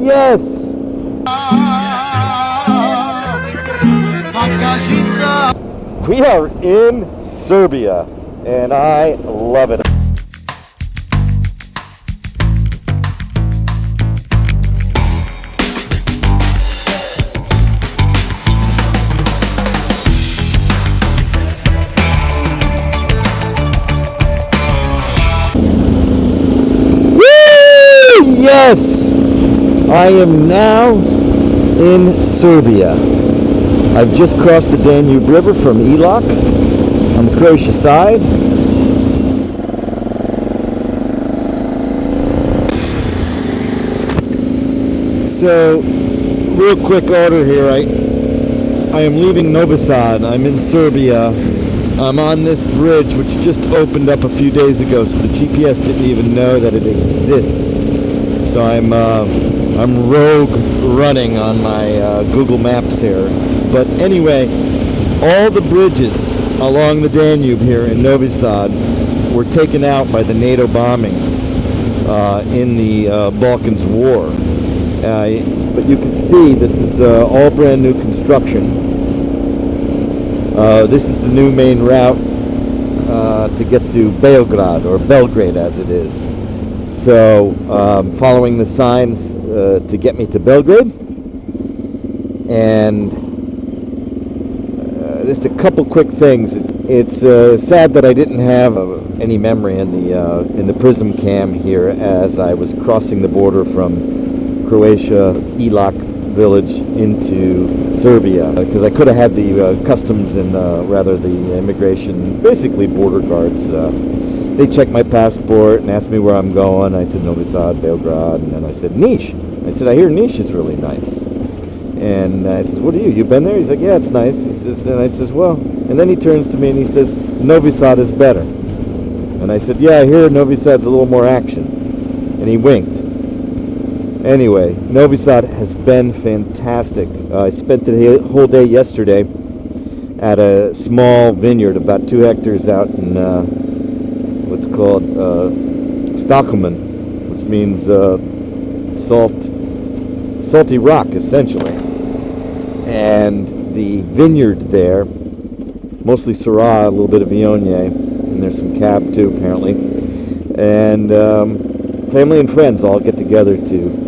yes! We are in Serbia, and I love it. Yes! I am now in Serbia. I've just crossed the Danube River from ALLAN on the Croatian side. So, real quick order here. I am leaving Novi Sad. I'm in Serbia. I'm on this bridge which just opened up a few days ago, so the GPS didn't even know that it exists. So I'm rogue running on my Google Maps here. But anyway, all the bridges along the Danube here in Novi Sad were taken out by the NATO bombings in the Balkans War. But you can see this is all brand new construction. This is the new main route to get to Belgrade, or Belgrade as it is. So, following the signs to get me to Belgrade, and just a couple quick things. It's sad that I didn't have any memory in the prism cam here as I was crossing the border from Croatia, ALLAN village into Serbia, because I could have had the customs and rather the immigration, basically border guards. They checked my passport and asked me where I'm going. I said Novi Sad, Belgrade, and then I said Niš. I said, I hear Niš is really nice. And I says, what are you? You been there? He's like, yeah, it's nice. He says, and I says, well, and then he turns to me and he says, Novi Sad is better. And I said, yeah, I hear Novi Sad's a little more action. And he winked. Anyway, Novi Sad has been fantastic. I spent the whole day yesterday at a small vineyard about 2 hectares out in what's called Stockholm, which means salty rock, essentially. And the vineyard there, mostly Syrah, a little bit of Viognier, and there's some Cab too, apparently. And family and friends all get together to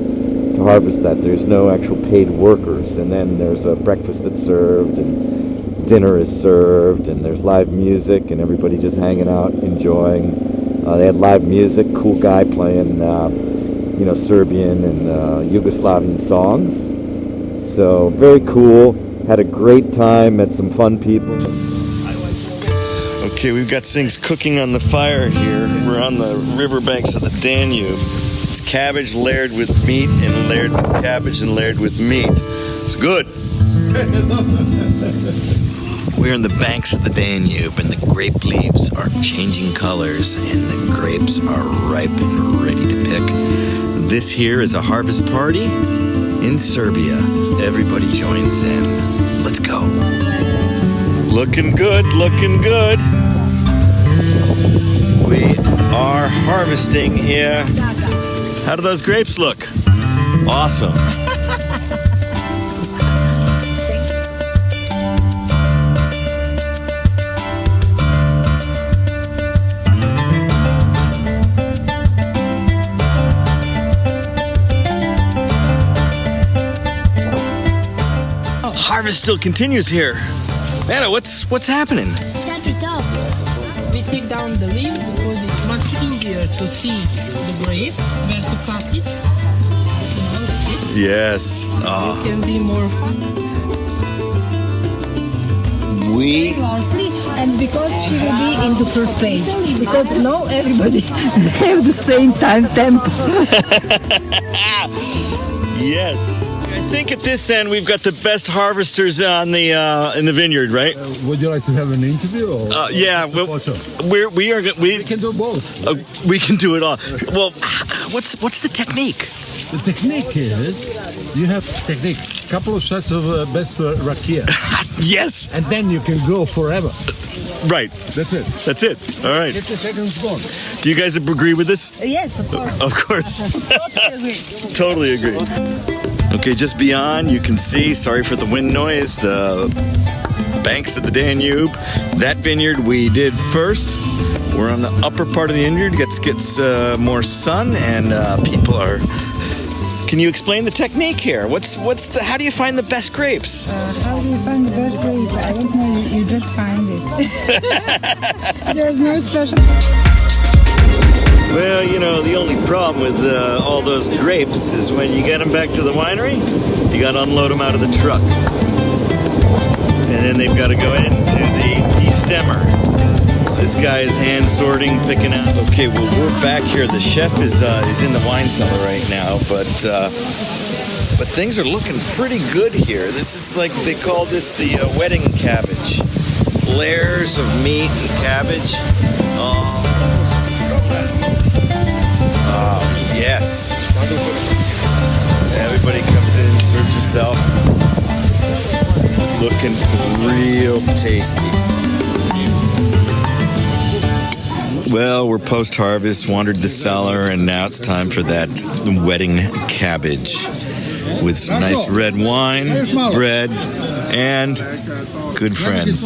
harvest that. There's no actual paid workers, and then there's a breakfast that's served, and dinner is served, and there's live music, and everybody just hanging out, enjoying. They had live music, cool guy playing, Serbian and Yugoslavian songs. So very cool. Had a great time. Met some fun people. Okay, we've got things cooking on the fire here. We're on the riverbanks of the Danube. It's cabbage layered with meat and layered with cabbage and layered with meat. It's good. We're on the banks of the Danube, and the grape leaves are changing colors, and the grapes are ripe and ready to pick. This here is a harvest party in Serbia. Everybody joins in. Let's go. Looking good, looking good. We are harvesting here. How do those grapes look? Awesome. Harvest still continues here. Anna, what's happening? We take down the leaf because it's much easier to see the grape, where to cut it. Yes. It can be more fun. And because she will be in the first page, because now everybody have the same time tempo. Yes. I think at this end we've got the best harvesters on the in the vineyard, right? Would you like to have an interview? Or yeah, we can do both. We can do it all. Well, what's the technique? The technique is you have technique. Couple of shots of best Rakija. Yes. And then you can go forever. Right. That's it. That's it. All right. 50 seconds gone. Do you guys agree with this? Yes, of course. Of course. Totally agree. Totally agree. Okay, just beyond, you can see, sorry for the wind noise, the banks of the Danube. That vineyard we did first. We're on the upper part of the vineyard. Gets more sun, and people are... Can you explain the technique here? How do you find the best grapes? How do you find the best grapes? I don't know. You just find it. There's no special. Well, you know, the only problem with all those grapes is when you get them back to the winery, you got to unload them out of the truck. And then they've got to go into the destemmer. This guy is hand sorting, picking out. Okay, well, we're back here. The chef is in the wine cellar right now, but things are looking pretty good here. This is like, they call this the wedding cabbage. Layers of meat and cabbage. Oh, yes. Everybody comes in, serves yourself. Looking real tasty. Well, we're post-harvest, wandered the cellar, and now it's time for that wedding cabbage with some nice red wine, bread, and good friends.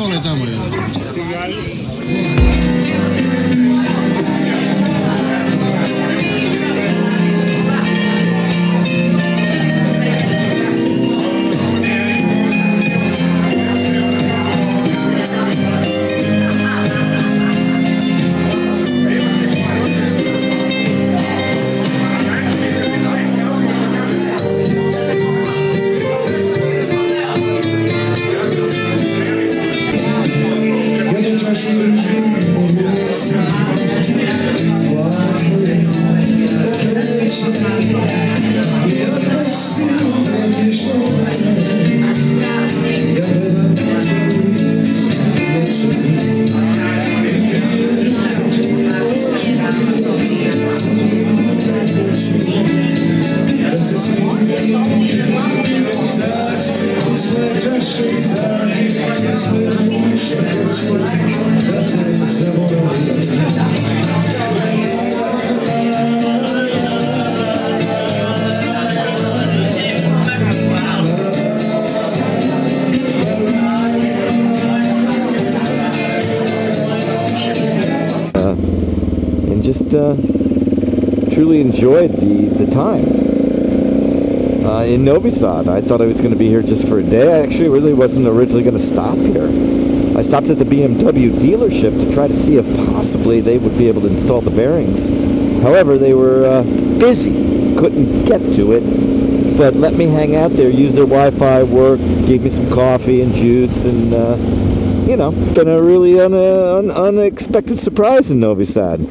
Truly enjoyed the time in Novi Sad. I thought I was going to be here just for a day. I actually really wasn't originally going to stop here. I stopped at the BMW dealership to try to see if possibly they would be able to install the bearings. However, they were busy, couldn't get to it, but let me hang out there, use their Wi-Fi, work, gave me some coffee and juice, and you know, been a really unexpected surprise in Novi Sad.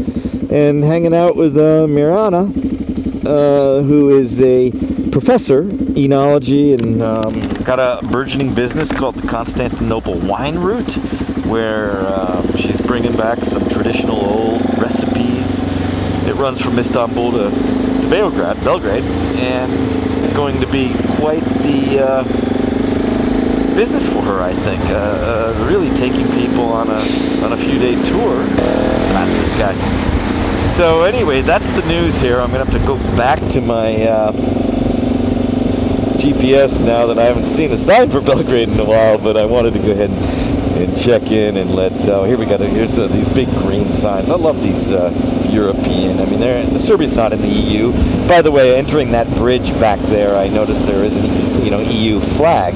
And hanging out with Mirana, who is a professor, enology, and got a burgeoning business called the Constantinople Wine Route, where she's bringing back some traditional old recipes. It runs from Istanbul to Belgrade, and it's going to be quite the business for her, I think. Really taking people on a few-day tour. Past this guy. So anyway, that's the news here. I'm going to have to go back to my GPS now that I haven't seen a sign for Belgrade in a while, but I wanted to go ahead and check in and let... here we go. Here's these big green signs. I love these European. I mean, Serbia's not in the EU. By the way, entering that bridge back there, I noticed there is an EU flag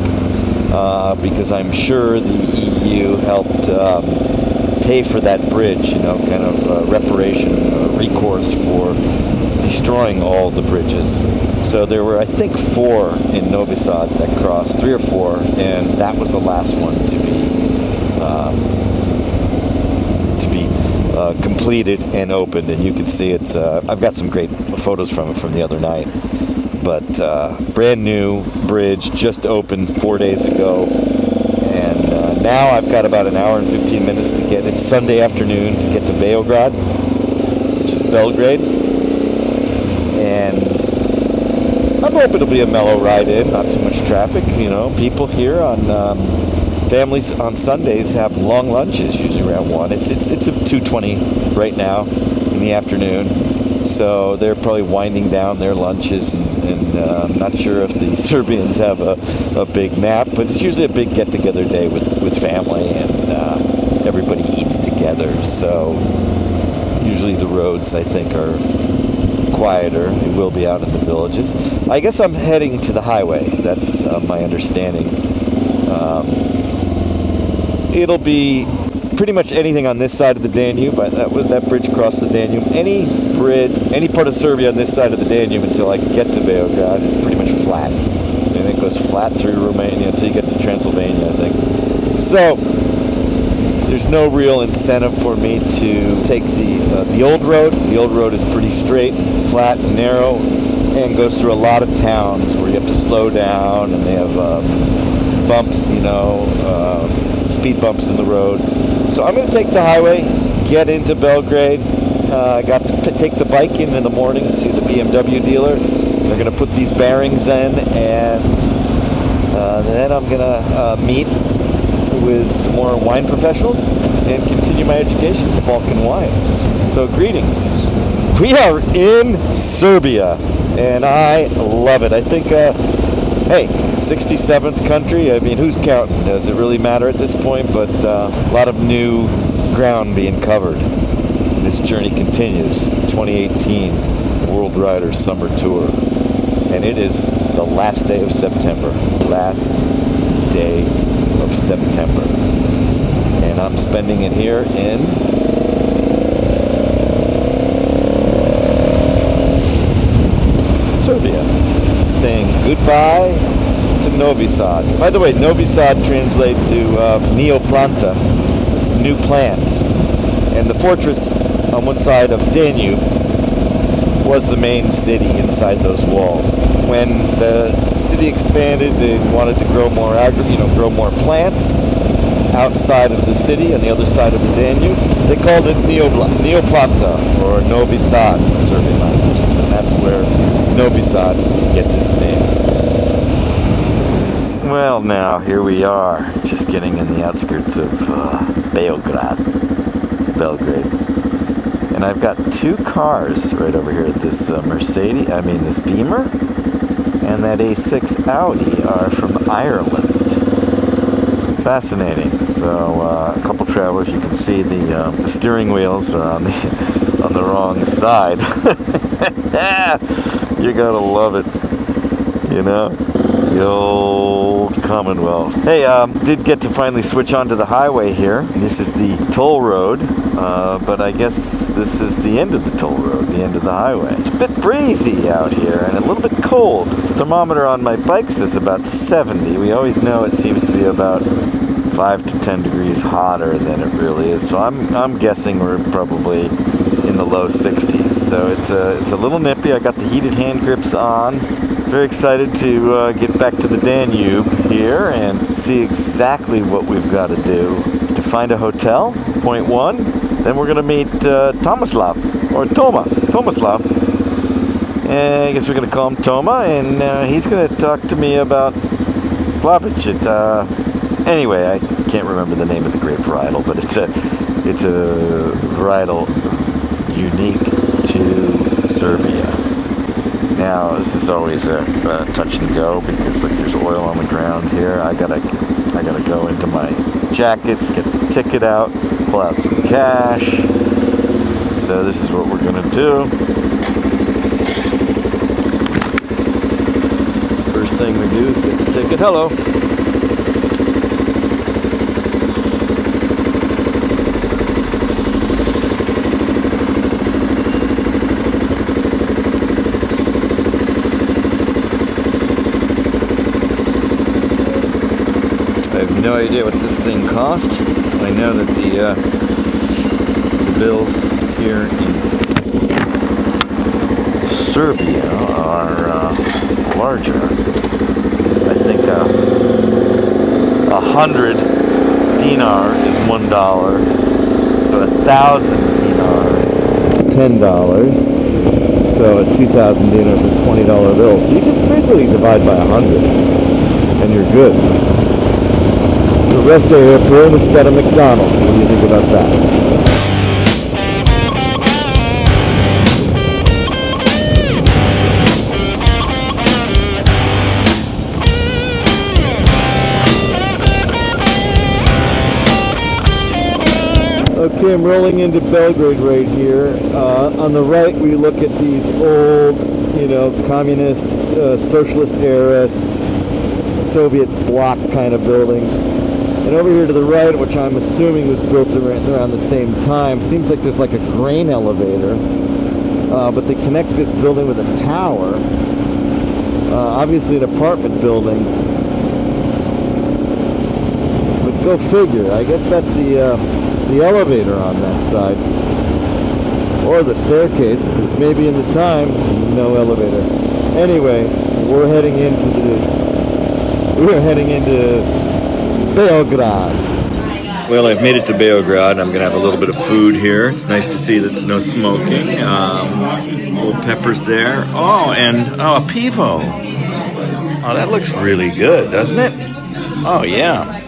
because I'm sure the EU helped... pay for that bridge, kind of reparation, recourse for destroying all the bridges. So there were, I think, 4 in Novi Sad that crossed, 3 or 4, and that was the last one to be completed and opened. And you can see it's. I've got some great photos from it from the other night. But brand new bridge, just opened 4 days ago. Now I've got about an hour and 15 minutes to get, it's Sunday afternoon, to get to Belgrade, which is Belgrade. And I'm hoping it'll be a mellow ride in, not too much traffic, people here on families on Sundays have long lunches, usually around 1. It's 2:20 right now in the afternoon, so they're probably winding down their lunches, and I'm not sure if the Serbians have a big nap, but it's usually a big get-together day with family, and everybody eats together, so usually the roads, I think, are quieter. It will be out in the villages. I guess I'm heading to the highway. That's my understanding. It'll be pretty much anything on this side of the Danube. That bridge across the Danube. Any part of Serbia on this side of the Danube until I get to Belgrade is pretty much flat. And it goes flat through Romania until you get to Transylvania, I think. So there's no real incentive for me to take the old road. The old road is pretty straight, flat, and narrow, and goes through a lot of towns where you have to slow down, and they have bumps, speed bumps in the road. So I'm going to take the highway, get into Belgrade. I got to take the bike in the morning to the BMW dealer. They're going to put these bearings in, and then I'm going to meet with some more wine professionals and continue my education in Balkan wines. So greetings. We are in Serbia, and I love it. I think, 67th country. I mean, who's counting? Does it really matter at this point? But a lot of new ground being covered. This journey continues. 2018 WorldRider Summer Tour. And it is the last day of September. Last day of September. And I'm spending it here in Serbia. Saying goodbye to Novi Sad. By the way, Novi Sad translates to Neoplanta. It's new plant. And the fortress on one side of Danube was the main city inside those walls. When the city expanded and wanted to grow more grow more plants outside of the city on the other side of the Danube, they called it Neoplanta or Novi Sad in Serbian languages, and that's where Novi Sad gets its name. Well, now here we are, just getting in the outskirts of Belgrade. And I've got two cars right over here. This this Beamer, and that A6 Audi are from Ireland. Fascinating. So a couple travelers, you can see the steering wheels are on the wrong side. You gotta love it, the old Commonwealth. Hey, did get to finally switch onto the highway here. This is the toll road, but I guess this is the end of the toll road, the end of the highway. It's a bit breezy out here and a little bit cold. The thermometer on my bike says about 70. We always know it seems to be about 5 to 10 degrees hotter than it really is. So I'm guessing we're probably in the low 60s. So it's a little nippy. I got the heated hand grips on. Very excited to get back to the Danube here and see exactly what we've got to do to find a hotel, point one. Then we're going to meet Tomislav, or Tomislav. And I guess we're going to call him Toma, and he's going to talk to me about Plavicit. Anyway, I can't remember the name of the grape varietal, but it's a varietal unique to Serbia. Now, this is always a touch and go because there's oil on the ground here. I gotta go into my jacket, get the ticket out, pull out some cash. So this is what we're gonna do. First thing we do is get the ticket. Hello. No idea what this thing cost. I know that the bills here in Serbia are larger. I think 100 dinar is $1, so 1,000 dinar is $10. So 2,000 dinar is a $20 bill. So you just basically divide by 100, and you're good. the Resta Airport, and it's got a McDonald's. What do you think about that? Okay, I'm rolling into Belgrade right here. On the right, we look at these old, communist, socialist era, Soviet bloc kind of buildings. And over here to the right, which I'm assuming was built around the same time, seems like there's like a grain elevator. But they connect this building with a tower. Obviously an apartment building. But go figure. I guess that's the elevator on that side, or the staircase, because maybe in the time no elevator. Anyway, we're heading into Belgrade. Well, I've made it to Belgrade. I'm gonna have a little bit of food here. It's nice to see that there's no smoking. Little peppers there. Oh, and a pivo. Oh, that looks really good, doesn't it? Oh yeah.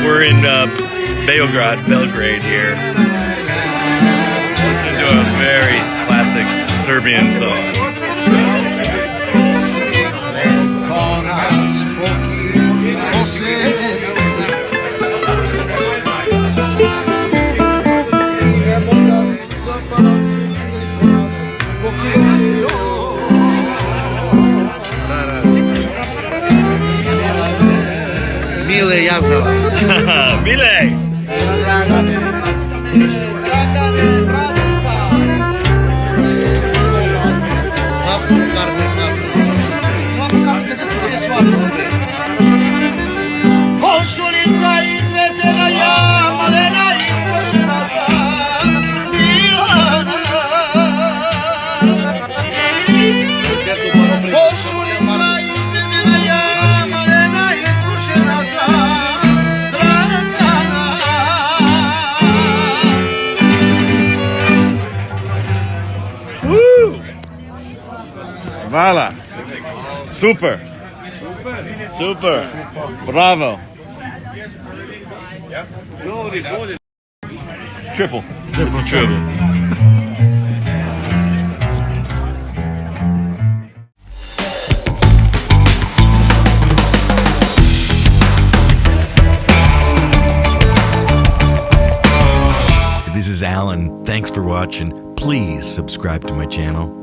We're in Belgrade here. Listen to a very classic Serbian song. Mile yazala. Mile! Hvala. Super. Super. Bravo. Triple. It's a triple. This is Alan. Thanks for watching. Please subscribe to my channel.